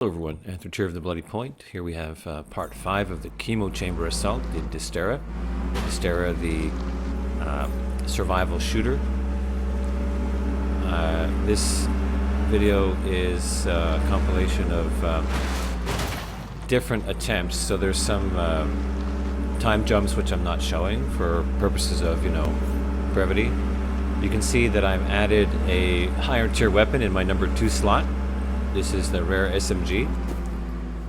Hello everyone, Anthony of the Bloody Point. Here we have part 5 of the Chemochamber assault in Dysterra. Dysterra, the survival shooter. This video is a compilation of different attempts, so there's some time jumps which I'm not showing for purposes of, brevity. You can see that I've added a higher tier weapon in my number 2 slot. This is the rare SMG.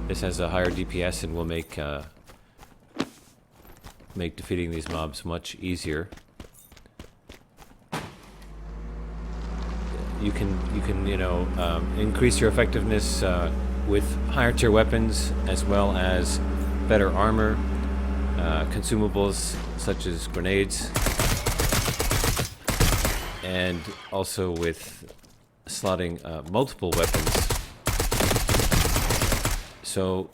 This has a higher DPS and will make defeating these mobs much easier. You can increase your effectiveness with higher tier weapons, as well as better armor, consumables such as grenades, and also with slotting multiple weapons. So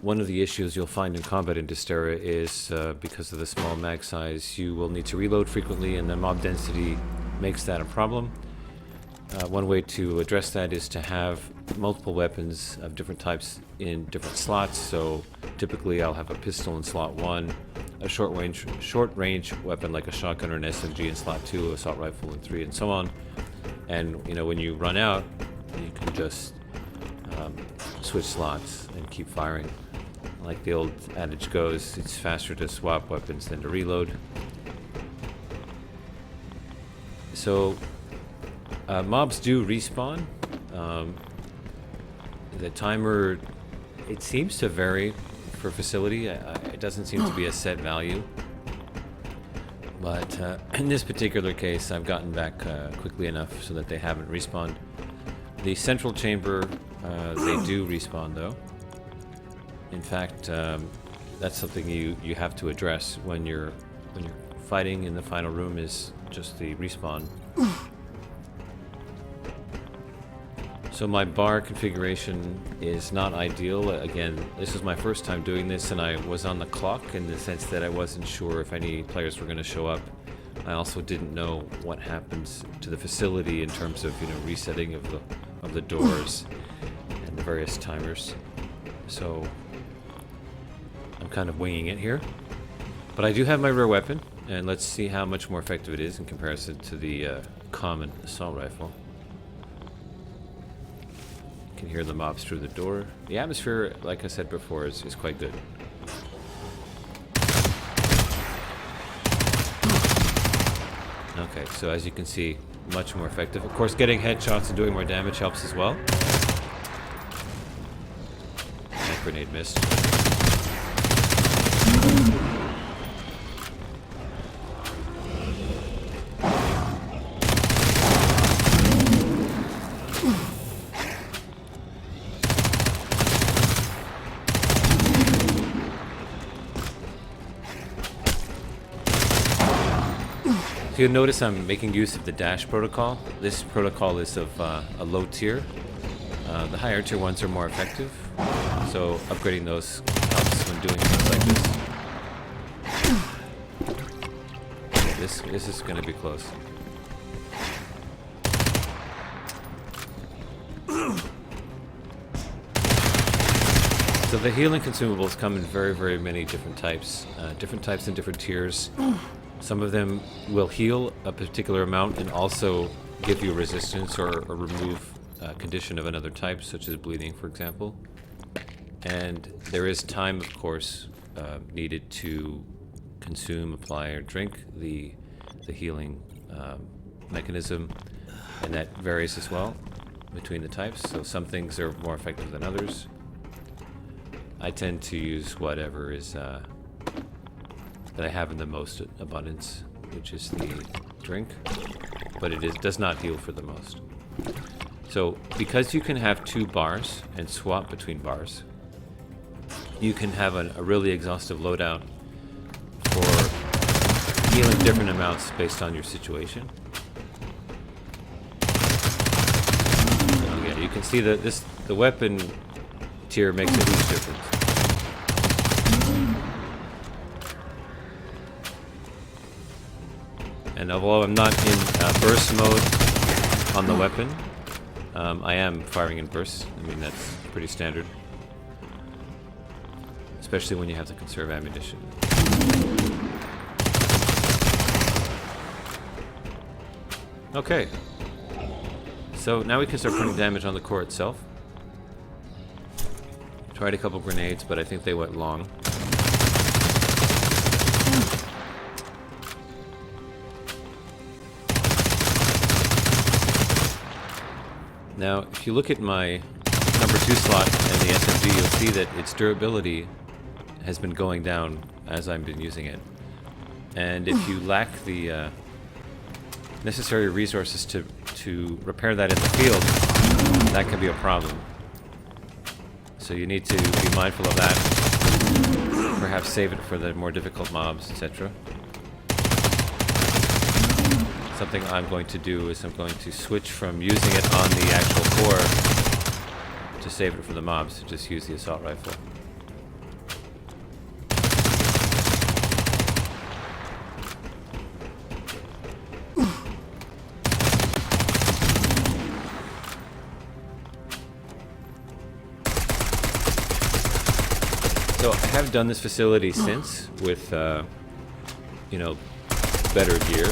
one of the issues you'll find in combat in Dysterra is because of the small mag size, you will need to reload frequently, and the mob density makes that a problem. One way to address that is to have multiple weapons of different types in different slots. So typically I'll have a pistol in slot 1, a short range weapon like a shotgun or an SMG in slot 2, assault rifle in 3, and so on. And when you run out, you can just switch slots and keep firing. Like the old adage goes, it's faster to swap weapons than to reload. So mobs do respawn. The timer, it seems to vary for facility. It doesn't seem to be a set value. But in this particular case, I've gotten back quickly enough so that they haven't respawned. The central chamber, they do respawn though. In fact, that's something you have to address when you're fighting in the final room, is just the respawn. So my bar configuration is not ideal. Again, this is my first time doing this, and I was on the clock in the sense that I wasn't sure if any players were going to show up. I also didn't know what happens to the facility in terms of resetting of the doors and the various timers. So I'm kind of winging it here. But I do have my rare weapon, and let's see how much more effective it is in comparison to the common assault rifle. You can hear the mobs through the door. The atmosphere, like I said before, is quite good. Okay, so as you can see, much more effective. Of course, getting headshots and doing more damage helps as well. That grenade missed. You'll notice I'm making use of the dash protocol. This protocol is of a low tier. The higher tier ones are more effective, so upgrading those helps when doing things like this. This is going to be close. So the healing consumables come in very, very many different types and different tiers. Some of them will heal a particular amount and also give you resistance or remove a condition of another type, such as bleeding, for example. And there is time, of course, needed to consume, apply, or drink the healing mechanism, and that varies as well between the types. So some things are more effective than others. I tend to use whatever is that I have in the most abundance, which is the drink, but it does not heal for the most. So because you can have 2 bars and swap between bars, you can have a really exhaustive loadout for healing different amounts based on your situation. So yeah, you can see that the weapon tier makes a huge difference. And although I'm not in burst mode on the weapon, I am firing in bursts. I mean, that's pretty standard. Especially when you have to conserve ammunition. Okay. So now we can start putting damage on the core itself. Tried a couple grenades, but I think they went long. Now, if you look at my number 2 slot and the SMG, you'll see that its durability has been going down as I've been using it. And if you lack the necessary resources to repair that in the field, that can be a problem. So you need to be mindful of that. Perhaps save it for the more difficult mobs, etc. Something I'm going to do is I'm going to switch from using it on the actual core to save it for the mobs, to just use the assault rifle. So I have done this facility since with, you know, better gear.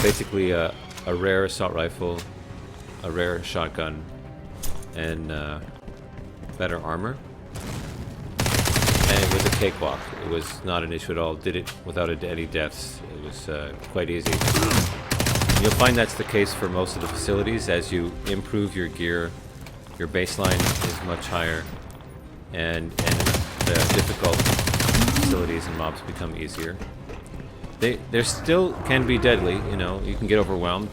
Basically a rare assault rifle, a rare shotgun, and better armor. And it was a cakewalk. It was not an issue at all. Did it without any deaths. It was quite easy. You'll find that's the case for most of the facilities. As you improve your gear, your baseline is much higher. And the difficult facilities and mobs become easier. They still can be deadly, you know, you can get overwhelmed,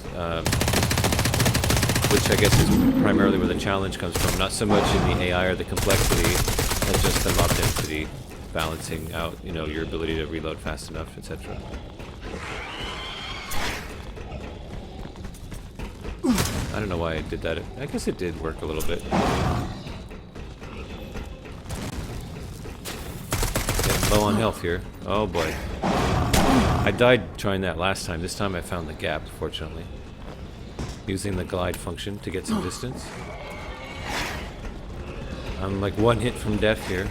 which I guess is primarily where the challenge comes from, not so much in the AI or the complexity, but just the mob density, balancing out, you know, your ability to reload fast enough, etc. I don't know why I did that. I guess it did work a little bit. Low on health here. Oh boy. I died trying that last time. This time I found the gap, fortunately. Using the glide function to get some distance. I'm like one hit from death here.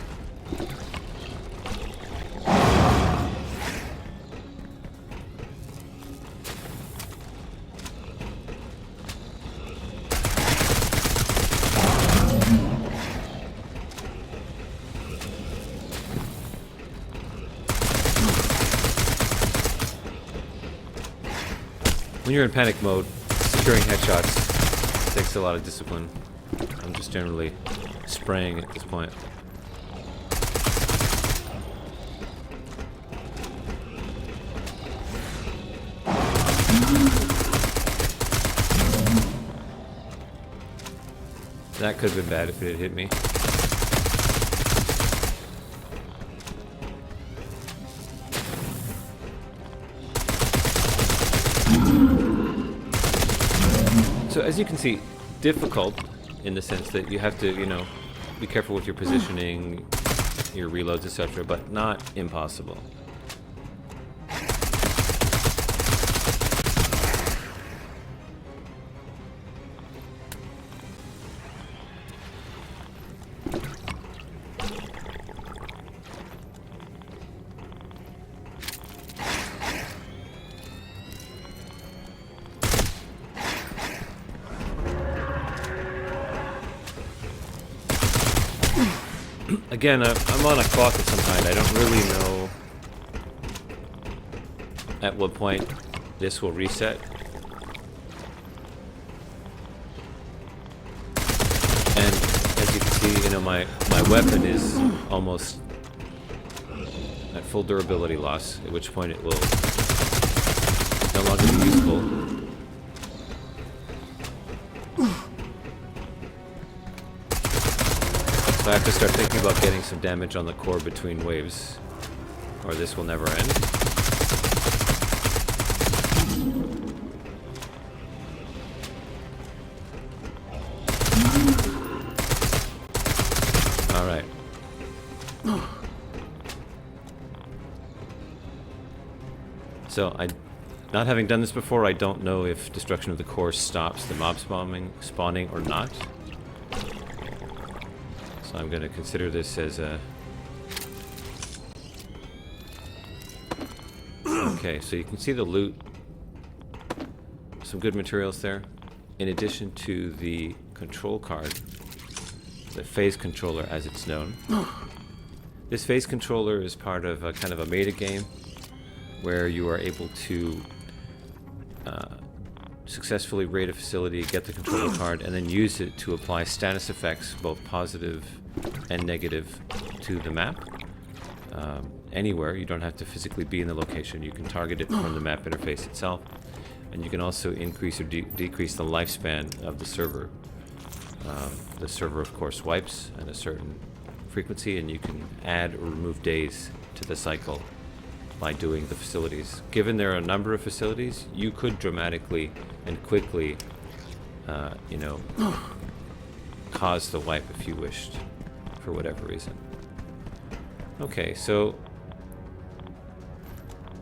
When you're in panic mode, securing headshots takes a lot of discipline. I'm just generally spraying at this point. That could have been bad if it had hit me. So as you can see, difficult in the sense that you have to, you know, be careful with your positioning, your reloads, etc., but not impossible. Again, I'm on a clock of some kind. I don't really know at what point this will reset. And as you can see, you know, my weapon is almost at full durability loss, at which point it will no longer be useful. So I have to start thinking about getting some damage on the core between waves, or this will never end. Alright. So Not having done this before, I don't know if destruction of the core stops the mob spawning or not. So I'm going to consider this as a... Okay, so you can see the loot. Some good materials there. In addition to the control card, the phase controller as it's known. This phase controller is part of a kind of a meta game where you are able to successfully raid a facility, get the controller card, and then use it to apply status effects, both positive and negative, to the map. Anywhere. You don't have to physically be in the location. You can target it from the map interface itself, and you can also increase or decrease the lifespan of the server. The server, of course, wipes at a certain frequency, and you can add or remove days to the cycle by doing the facilities. Given there are a number of facilities, you could dramatically and quickly, you know, cause the wipe if you wished, for whatever reason. Okay, so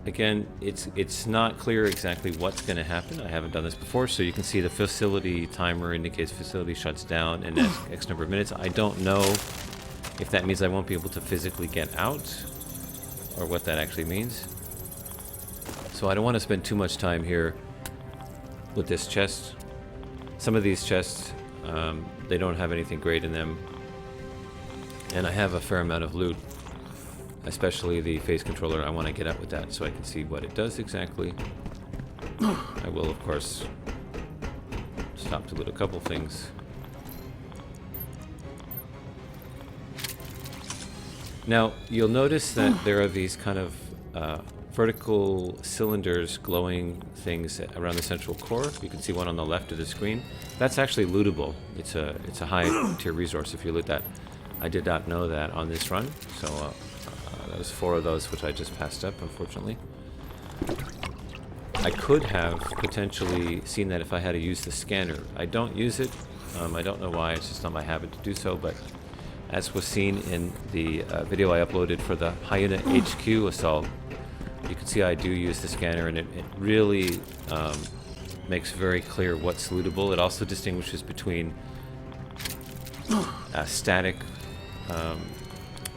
again, it's not clear exactly what's going to happen. I haven't done this before, so you can see the facility timer indicates facility shuts down in X number of minutes. I don't know if that means I won't be able to physically get out, or what that actually means. So I don't want to spend too much time here with this chest. Some of these chests, they don't have anything great in them, and I have a fair amount of loot, especially the phase controller. I want to get out with that so I can see what it does exactly. I will, of course, stop to loot a couple things. Now, you'll notice that there are these kind of vertical cylinders, glowing things around the central core. You can see one on the left of the screen. That's actually lootable. It's a high tier resource if you loot that. I did not know that on this run, so that was 4 of those which I just passed up, unfortunately. I could have potentially seen that if I had to use the scanner. I don't use it. I don't know why. It's just not my habit to do so, but as was seen in the video I uploaded for the Hyena HQ assault, you can see I do use the scanner, and it really makes very clear what's lootable. It also distinguishes between static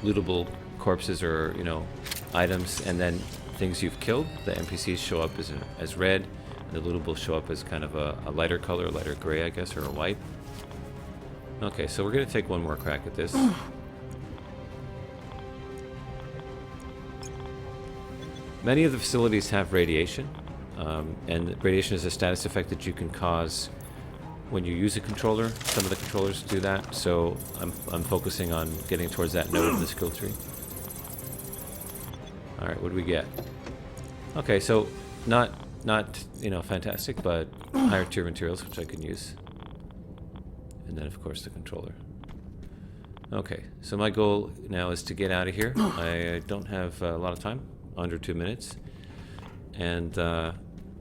lootable corpses or, you know, items, and then things you've killed. The NPCs show up as red, and the lootables show up as kind of a lighter color, lighter gray, I guess, or a white. Okay, so we're going to take one more crack at this. Many of the facilities have radiation, and radiation is a status effect that you can cause when you use a controller. Some of the controllers do that, so I'm focusing on getting towards that node in the skill tree. Alright, what do we get? Okay, so not you know, fantastic, but higher tier materials which I can use. And then, of course, the controller. Okay, so my goal now is to get out of here. I don't have a lot of time, under 2 minutes. And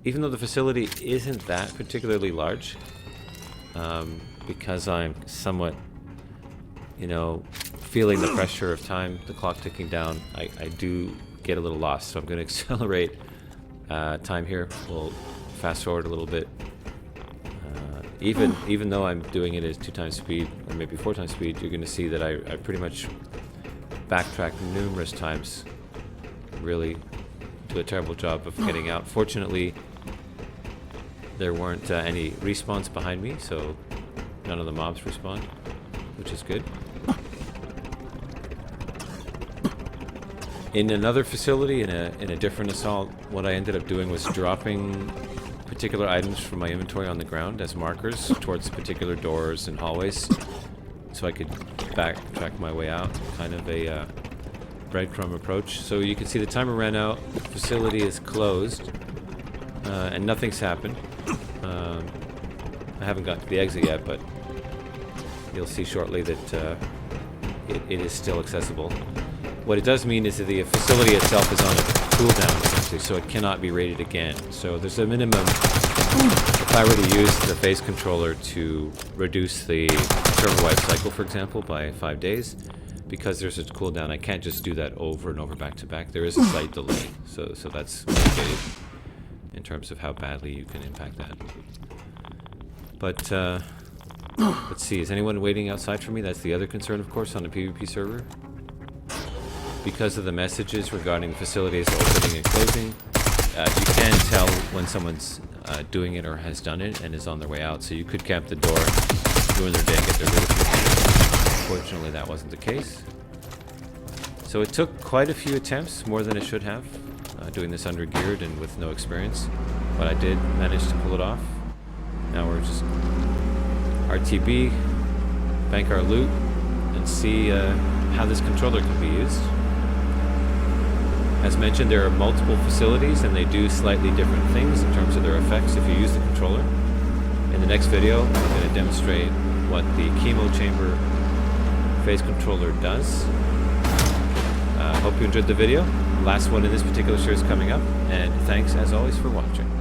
even though the facility isn't that particularly large, because I'm somewhat, you know, feeling the pressure of time, the clock ticking down, I do get a little lost. So I'm going to accelerate time here. We'll fast forward a little bit. Even though I'm doing it as 2 times speed, or maybe 4 times speed, you're going to see that I pretty much backtrack numerous times. Really do a terrible job of getting out. Fortunately, there weren't any respawns behind me, so none of the mobs respawned, which is good. In another facility, in a different assault, what I ended up doing was dropping particular items from my inventory on the ground as markers towards particular doors and hallways, so I could backtrack my way out, kind of a breadcrumb approach. So you can see the timer ran out, the facility is closed, and nothing's happened. I haven't got to the exit yet, but you'll see shortly that it is still accessible. What it does mean is that the facility itself is on a cooldown, essentially, so it cannot be raided again. So there's a minimum. If I were to use the phase controller to reduce the server-wide cycle, for example, by 5 days, because there's a cooldown, I can't just do that over and over back to back. There is a slight delay, so that's mitigated. in terms of how badly you can impact that. But let's see, is anyone waiting outside for me? That's the other concern, of course, on the PvP server. Because of the messages regarding facilities opening and closing, you can tell when someone's doing it or has done it and is on their way out. So you could camp the door, ruin their day, and get their loot. Unfortunately, that wasn't the case. So it took quite a few attempts, more than it should have, doing this under geared and with no experience. But I did manage to pull it off. Now we're just RTB, bank our loot, and see how this controller can be used. As mentioned, there are multiple facilities and they do slightly different things in terms of their effects if you use the controller. In the next video, I'm going to demonstrate what the Chemochamber phase controller does. Hope you enjoyed the video. Last one in this particular series coming up, and thanks as always for watching.